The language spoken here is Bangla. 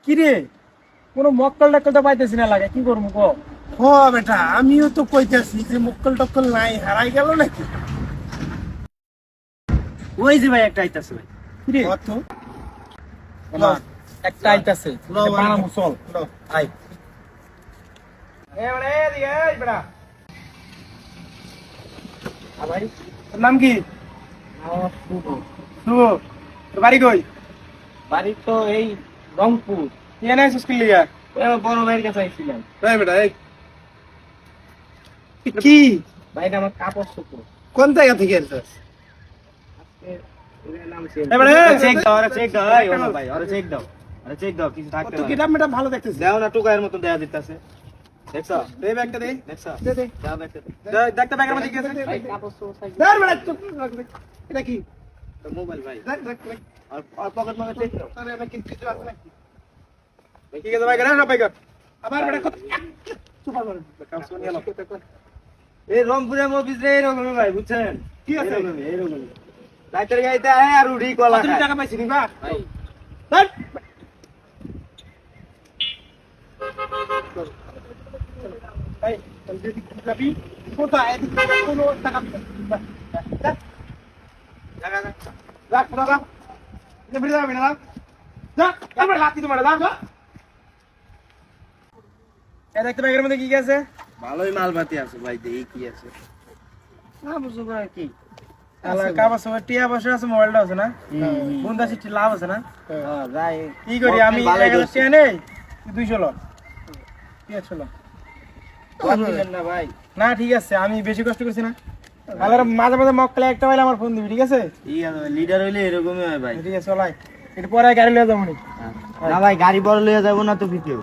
কি রে কোনো মক্কল টক্কল তো পাইতেছি না লাগে, কি করবো কো? ও বেটা, আমিও তো কইতাছি যে মক্কল টক্কল নাই, হারাই গেল নাকি? ওই যে ভাই একটা আইতাছে ভাই। কি রে কত? আমার একটা আইতাছে, লও, এটা বানামু, চল লও। আই। এ মানে এদিকে এই বেটা। ভাই তোর নাম কি? শুভ। তোর বাড়ি কই? বাড়ি তো এই রংপুর। কি এনে আছিস কি লিগা? বড় ভাইয়ের কাছে আইছিলাম। এই বেটা, এই কি ভাইটা আমার কাপড় চোপড়। কোন জায়গা থেকে এসেছিস? এই বেটা, এই চেক দাও, আরে চেক দাও, এই ওনা ভাই, আরে চেক দাও। আরে চেক দাও, কিছু থাকতে তো পারে। কিতাব মেটা ভালো দেখতেছিস। দাও না, টুকায়ের মতো দেয়া দিতেছে। দেখছো? দে ব্যাগটা দে। দেখছো? দে দে। দাও ব্যাগটা দে। দেখতে ব্যাগের মধ্যে কি আছে? ভাই কাপড় চোপড় থাকবে। ধর বেটা, চুপ রাখ দে। এটা কি? তো মোবাইল ভাই। রাখ রাখ রাখ। আর পকেট মারে চেক দাও। আরে আমি কিছু আছে নাকি? কি আছে ভাই, করে না ভাই কর। আবার বেটা কত? চুপ কর। কাম শুনি এলো। এই রংপুরের মফিস রে এরকমই ভাই, বুঝছেন? কি আছে? এরকমই। রাতের গাইতে আয় আর উড়ি কলা কত খায়। টাকা পাইছিস বা? ভাই ধর। এই, তুই যদি যাবি, কোথায়? এদিকে কোনো টাকা দিবি না। যা, জায়গা না। রাখ, রাখ। এটা বেরিয়ে যাবে না, রাখ। যা, আমরা লাঠি তোমার, যা। এই দেখতে ব্যাগের মধ্যে কি কি আছে? ভালোই মালপাতি আছে ভাই, দেখি কি আছে। না বুঝো ভাই কি? আলা কাবা সব টিয়া বসে আছে, মোবাইলটা আছে না? বন্ধা সিটি লাভ আছে না? হ্যাঁ, যাই। কি করি আমি ভালোই 1000 ধরছি। টাকা নেই, তুই 200 ল। ঠিক আছে ল। বাদ দিবেন না ভাই। না ঠিক আছে, আমি বেশি কষ্ট করছি না। আলার মাঝে মাঝে মক্কলে একটা পাইলে আমার ফোন দিবি, ঠিক আছে? ঠিক আছে ভাই, লিডার হইলে এরকমই হয় ভাই। ঠিক আছে চলাই। এটা পরে গাড়ি লয়ে যাবো নি। না ভাই, গাড়ি বড় লইয়া যাবো না তো ভিডিও।